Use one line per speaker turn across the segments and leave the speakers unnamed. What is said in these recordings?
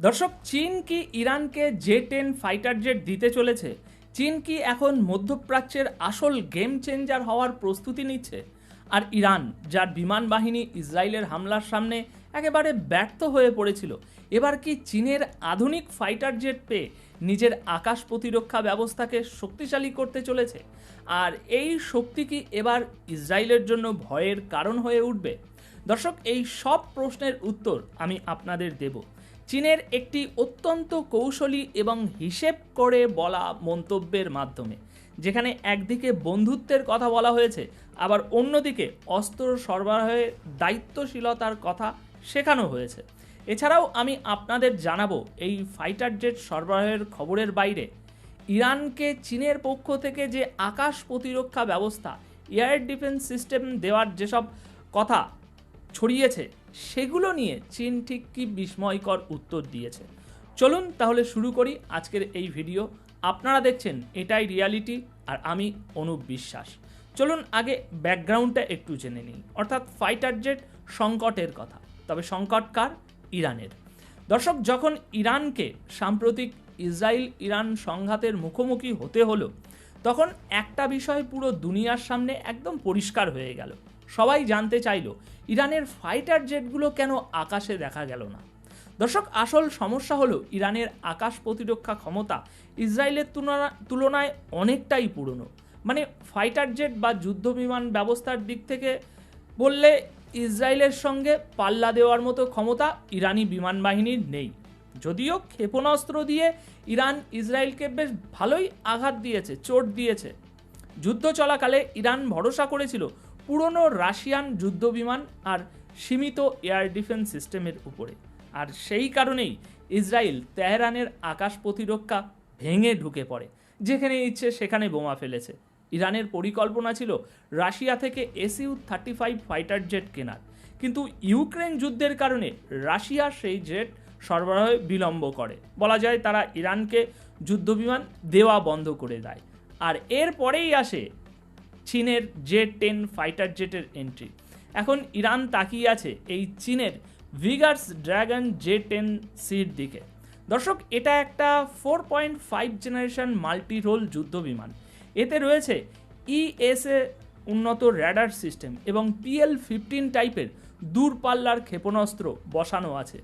দর্শক, চীন কি ইরানকে জে-10 ফাইটার জেট দিতে চলেছে? চীন কি এখন মধ্যপ্রাচ্যের আসল গেম চেঞ্জার হওয়ার প্রস্তুতি নিচ্ছে? আর ইরান, যার বিমান বাহিনী ইসরায়েলের হামলার সামনে একেবারে ব্যর্থ হয়ে পড়েছিল, এবার কি চীনের আধুনিক ফাইটার জেট পেয়ে নিজের আকাশ প্রতিরক্ষা ব্যবস্থাকে শক্তিশালী করতে চলেছে? আর এই শক্তি কি এবার ইসরায়েলের জন্য ভয়ের কারণ হয়ে উঠবে? দর্শক, এই সব প্রশ্নের উত্তর আমি আপনাদের দেব চীনের একটি অত্যন্ত কৌশলী এবং হিসেব করে বলা মন্তব্যের মাধ্যমে, যেখানে একদিকে বন্ধুত্বের কথা বলা হয়েছে, আবার অন্যদিকে অস্ত্র সরবরাহের দায়িত্বশীলতার কথা শেখানো হয়েছে। এছাড়াও আমি আপনাদের জানাবো এই ফাইটার জেট সরবরাহের খবরের বাইরে ইরানকে চীনের পক্ষ থেকে যে আকাশ প্রতিরক্ষা ব্যবস্থা, এয়ার ডিফেন্স সিস্টেম দেওয়ার যেসব কথা ছড়িয়েছে, সেগুলো নিয়ে চীন ঠিক কী বিস্ময়কর উত্তর দিয়েছে। চলুন তাহলে শুরু করি আজকের এই ভিডিও। আপনারা দেখছেন এটাই রিয়ালিটি, আর আমি অনুপ বিশ্বাস। চলুন আগে ব্যাকগ্রাউন্ডটা একটু জেনে নিই, অর্থাৎ ফাইটার জেট সংকটের কথা। তবে সংকট কার? ইরানের। দর্শক, যখন ইরানকে সাম্প্রতিক ইসরায়েল ইরান সংঘাতের মুখোমুখি হতে হলো, তখন একটা বিষয় পুরো দুনিয়ার সামনে একদম পরিষ্কার হয়ে গেল। সবাই জানতে চাইল ইরানের ফাইটার জেটগুলো কেন আকাশে দেখা গেল না। দর্শক, আসল সমস্যা হলো ইরানের আকাশ প্রতিরক্ষা ক্ষমতা ইসরায়েলের তুলনায় অনেকটাই পুরনো। মানে ফাইটার জেট বা যুদ্ধ বিমান ব্যবস্থার দিক থেকে বললে ইসরায়েলের সঙ্গে পাল্লা দেওয়ার মতো ক্ষমতা ইরানি বিমান বাহিনীর নেই। যদিও ক্ষেপণাস্ত্র দিয়ে ইরান ইসরায়েলকে বেশ ভালোই আঘাত দিয়েছে, চোট দিয়েছে। যুদ্ধ চলাকালে ইরান ভরসা করেছিল পুরনো রাশিয়ান যুদ্ধবিমান আর সীমিত এয়ার ডিফেন্স সিস্টেমের উপরে। আর সেই কারণেই ইসরায়েল তেহরানের আকাশ প্রতিরক্ষা ভেঙে ঢুকে পড়ে, যেখানে ইচ্ছে সেখানে বোমা ফেলেছে। ইরানের পরিকল্পনা ছিল রাশিয়া থেকে SU-35 ফাইটার জেট কেনার, কিন্তু ইউক্রেন যুদ্ধের কারণে রাশিয়া সেই জেট সরবরাহে বিলম্ব করে। বলা যায় তারা ইরানকে যুদ্ধবিমান দেওয়া বন্ধ করে দেয়। আর এরপরেই আসে চীনের জে-10 ফাইটার জেটের এন্ট্রি। এখন ইরান তাকিয়ে আছে এই চীনের ভিগার্স ড্র্যাগন জে-10 সির দিকে। দর্শক, এটা একটা 4.5 জেনারেশন মাল্টি রোল যুদ্ধ বিমান। এতে রয়েছে ESA উন্নত র্যাডার সিস্টেম এবং PL-15 টাইপের দূরপাল্লার ক্ষেপণাস্ত্র বসানো আছে।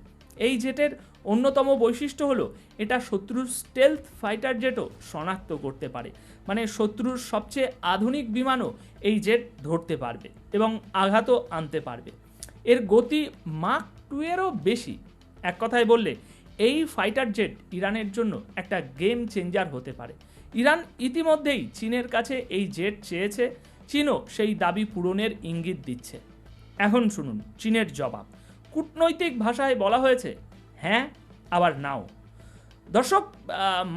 এই জেটের অন্যতম বৈশিষ্ট্য হলো এটা শত্রুর স্টেলথ ফাইটার জেটও শনাক্ত করতে পারে। মানে শত্রুর সবচেয়ে আধুনিক বিমানও এই জেট ধরতে পারবে এবং আঘাতও আনতে পারবে। এর গতি মাক 2-এরও বেশি। এক কথায় বললে এই ফাইটার জেট ইরানের জন্য একটা গেম চেঞ্জার হতে পারে। ইরান ইতিমধ্যেই চীনের কাছে এই জেট চেয়েছে, চীনও সেই দাবি পূরণের ইঙ্গিত দিচ্ছে। এখন শুনুন চীনের জবাব। কূটনৈতিক ভাষায় বলা হয়েছে হ্যাঁ, আবার নাও। দর্শক,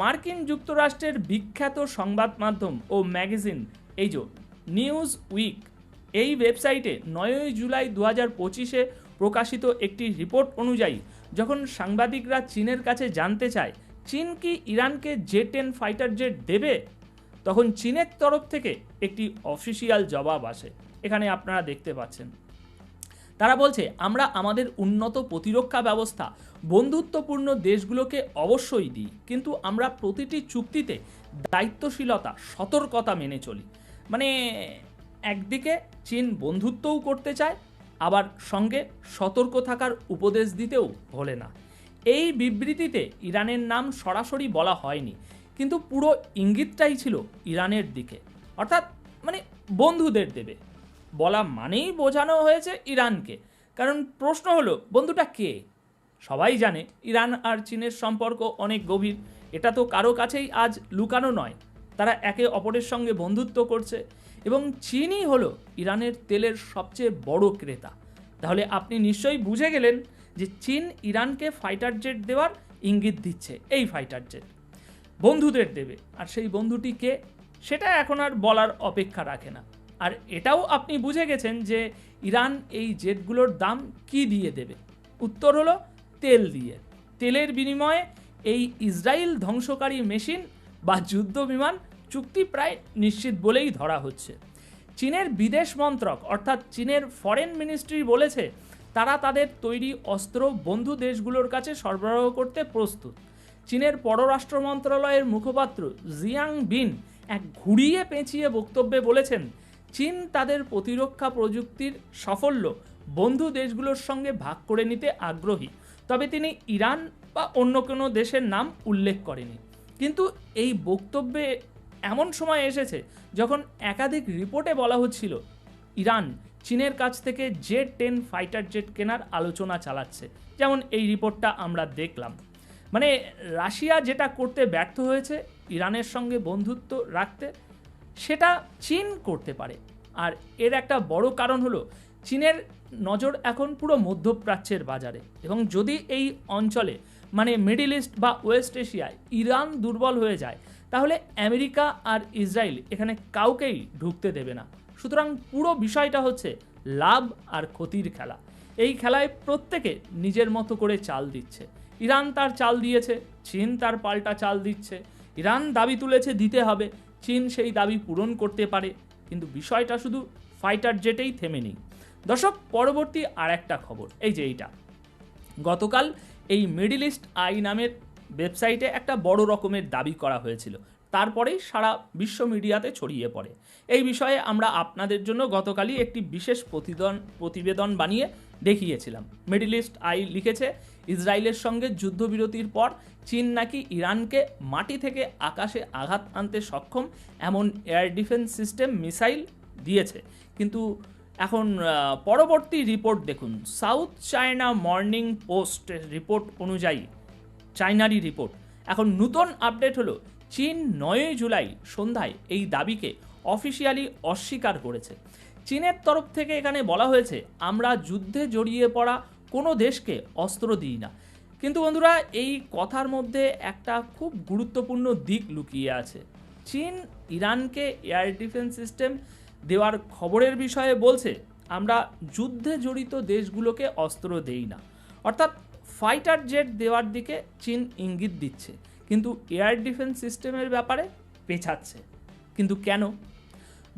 মার্কিন যুক্তরাষ্ট্রের বিখ্যাত সংবাদ মাধ্যম ও ম্যাগাজিন এই যে নিউজ উইক, এই ওয়েবসাইটে 9 জুলাই 2025 প্রকাশিত একটি রিপোর্ট অনুযায়ী যখন সাংবাদিকরা চীনের কাছে জানতে চায় চীন কি ইরানকে জে-10 ফাইটার জেট দেবে, তখন চীনের তরফ থেকে একটি অফিসিয়াল জবাব আসে। এখানে আপনারা দেখতে পাচ্ছেন, তারা বলছে আমরা আমাদের উন্নত প্রতিরক্ষা ব্যবস্থা বন্ধুত্বপূর্ণ দেশগুলোকে অবশ্যই দিই, কিন্তু আমরা প্রতিটি চুক্তিতে দায়িত্বশীলতা, সতর্কতা মেনে চলি। মানে একদিকে চীন বন্ধুত্বও করতে চায়, আবার সঙ্গে সতর্ক থাকার উপদেশ দিতেও ভোলে না। এই বিবৃতিতে ইরানের নাম সরাসরি বলা হয়নি, কিন্তু পুরো ইঙ্গিতটাই ছিল ইরানের দিকে, অর্থাৎ মানে বন্ধুদের দেবে বলা মানেই বোঝানো হয়েছে ইরানকে। কারণ প্রশ্ন হলো বন্ধুটা কে? সবাই জানে ইরান আর চীনের সম্পর্ক অনেক গভীর, এটা তো কারো কাছেই আজ লুকানো নয়। তারা একে অপরের সঙ্গে বন্ধুত্ব করছে এবং চীনই হলো ইরানের তেলের সবচেয়ে বড় ক্রেতা। তাহলে আপনি নিশ্চয়ই বুঝে গেলেন যে চীন ইরানকে ফাইটার জেট দেওয়ার ইঙ্গিত দিচ্ছে। এই ফাইটার জেট বন্ধুদের দেবে, আর সেই বন্ধুটি কে সেটা এখন আর বলার অপেক্ষা রাখে না। আর এটাও আপনি বুঝে গেছেন যে ইরান এই জেটগুলোর দাম কি দিয়ে দেবে। উত্তর হলো তেল দিয়ে। তেলের বিনিময়ে এই ইসরায়েল ধ্বংসকারী মেশিন বা যুদ্ধ বিমান চুক্তি প্রায় নিশ্চিত বলেই ধরা হচ্ছে। চীনের বিদেশ মন্ত্রক অর্থাৎ চীনের ফরেন মিনিস্ট্রি বলেছে তারা তাদের তৈরি অস্ত্র বন্ধু দেশগুলোর কাছে সরবরাহ করতে প্রস্তুত। চীনের পররাষ্ট্র মন্ত্রণালয়ের মুখপাত্র জিয়াং বিন এক ঘুরিয়ে পেঁচিয়ে বক্তব্যে বলেছেন, চীন তাদের প্রতিরক্ষা প্রযুক্তির সাফল্য বন্ধু দেশগুলোর সঙ্গে ভাগ করে নিতে আগ্রহী, তবে তিনি ইরান বা অন্য কোনো দেশের নাম উল্লেখ করেনি। কিন্তু এই বক্তব্যে এমন সময় এসেছে যখন একাধিক রিপোর্টে বলা হচ্ছিল ইরান চীনের কাছ থেকে জে-10 ফাইটার জেট কেনার আলোচনা চালাচ্ছে। যেমন এই রিপোর্টটা আমরা দেখলাম। মানে রাশিয়া যেটা করতে ব্যর্থ হয়েছে ইরানের সঙ্গে বন্ধুত্ব রাখতে, সেটা চীন করতে পারে। আর এর একটা বড় কারণ হলো চীনের নজর এখন পুরো মধ্যপ্রাচ্যের বাজারে, এবং যদি এই অঞ্চলে মানে মিডল ইস্ট বা ওয়েস্ট এশিয়ায় ইরান দুর্বল হয়ে যায়, তাহলে আমেরিকা আর ইসরায়েল এখানে কাউকেই ঢুকতে দেবে না। সুতরাং পুরো বিষয়টা হচ্ছে লাভ আর ক্ষতির খেলা। এই খেলায় প্রত্যেকে নিজের মতো করে চাল দিচ্ছে। ইরান তার চাল দিয়েছে, চীন তার পাল্টা চাল দিচ্ছে। ইরান দাবি তুলেছে দিতে হবে, চীন সেই দাবি পূরণ করতে পারে, কিন্তু বিষয়টা শুধু ফাইটার জেটেই থেমে নেই। দর্শক, পরবর্তী আর একটা খবর, এই যে এইটা গতকাল এই মিডল ইস্ট আই নামের ওয়েবসাইটে একটা বড় রকমের দাবি করা হয়েছিল, তারপরেই সারা বিশ্ব মিডিয়াতে ছড়িয়ে পড়ে। এই বিষয়ে আমরা আপনাদের জন্য গতকালই একটি বিশেষ প্রতিবেদন বানিয়ে দেখিয়েছিলাম। মিডল ইস্ট আই লিখেছে, ইসরায়েলের সঙ্গে যুদ্ধবিরতির পর চীন নাকি ইরানকে মাটি থেকে আকাশে আঘাত আনতে সক্ষম এমন এয়ার ডিফেন্স সিস্টেম মিসাইল দিয়েছে। কিন্তু এখন পরবর্তী রিপোর্ট দেখুন, south China morning post report অনুযায়ী, চায়নারই রিপোর্ট, এখন নতুন আপডেট হলো চীন 9 জুলাই সন্ধ্যায় এই দাবিকে অফিসিয়ালি অস্বীকার করেছে। চীনের তরফ থেকে এখানে বলা হয়েছে, আমরা যুদ্ধে জড়িয়ে পড়া কোনো দেশকে অস্ত্র দিই না। কিন্তু বন্ধুরা, এই কথার মধ্যে একটা খুব গুরুত্বপূর্ণ দিক লুকিয়ে আছে। চীন ইরানকে এয়ার ডিফেন্স সিস্টেম দেওয়ার খবরের বিষয়ে বলছে, আমরা যুদ্ধে জড়িত দেশগুলোকে অস্ত্র দেই না। অর্থাৎ ফাইটার জেট দেওয়ার দিকে চীন ইঙ্গিত দিচ্ছে, কিন্তু এয়ার ডিফেন্স সিস্টেমের ব্যাপারে পেছাচ্ছে। কিন্তু কেন?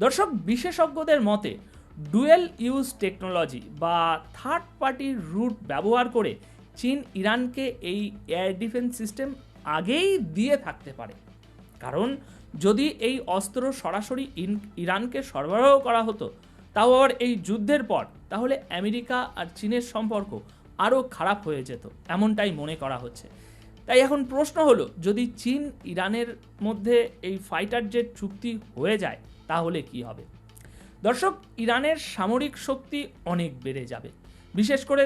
দর্শক, বিশেষজ্ঞদের মতে ডুয়েল ইউজ টেকনোলজি বা থার্ড পার্টির রুট ব্যবহার করে চীন ইরানকে এই এয়ার ডিফেন্স সিস্টেম আগেই দিয়ে থাকতে পারে। কারণ যদি এই অস্ত্র সরাসরি ইরানকে সরবরাহ করা হতো, তাও আবার এই যুদ্ধের পর, তাহলে আমেরিকা আর চীনের সম্পর্ক আরও খারাপ হয়ে যেত, এমনটাই মনে করা হচ্ছে। তাই এখন প্রশ্ন হলো, যদি চীন ইরানের মধ্যে এই ফাইটার জেট চুক্তি হয়ে যায়, তাহলে কি হবে? দর্শক, ইরানের সামরিক শক্তি অনেক বেড়ে যাবে। বিশেষ করে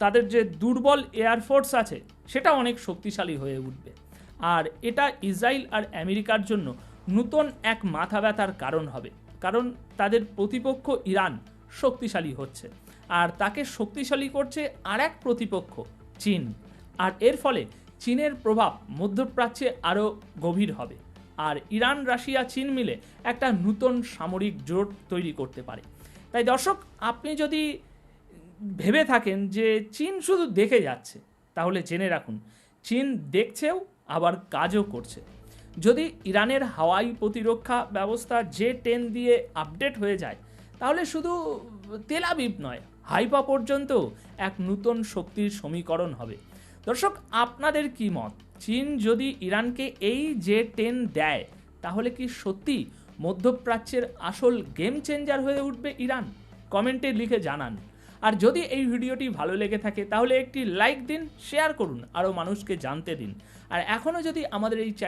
তাদের যে দুর্বল এয়ারফোর্স আছে, সেটা অনেক শক্তিশালী হয়ে উঠবে। আর এটা ইসরায়েল আর আমেরিকার জন্য নতুন এক মাথা ব্যথার কারণ হবে। কারণ তাদের প্রতিপক্ষ ইরান শক্তিশালী হচ্ছে, আর তাকে শক্তিশালী করছে আর এক প্রতিপক্ষ চীন। আর এর ফলে চীনের প্রভাব মধ্যপ্রাচ্যে আরও গভীর হবে, আর ইরান, রাশিয়া, চীন মিলে একটা নতুন সামরিক জোট তৈরি করতে পারে। তাই দর্শক, আপনি যদি ভেবে থাকেন যে চীন শুধু দেখে যাচ্ছে, তাহলে জেনে রাখুন, চীন দেখছেও আবার কাজও করছে। যদি ইরানের হাওয়াই প্রতিরক্ষা ব্যবস্থা জে-10 দিয়ে আপডেট হয়ে যায়, তাহলে শুধু তেল আবিব নয়, হাইফা পর্যন্ত এক নতুন শক্তির সমীকরণ হবে। দর্শক, আপনাদের কি মত? চীন যদি ইরানকে এই জে-10 দেয়, তাহলে কি সত্যি মধ্যপ্রাচ্যের আসল গেম চেঞ্জার হয়ে উঠবে ইরান? কমেন্টে লিখে জানান। আর যদি এই ভিডিওটি ভালো লেগে থাকে, তাহলে একটি লাইক দিন, শেয়ার করুন, আরও মানুষকে জানতে দিন। আর এখনও যদি আমাদের এই চ্যানেল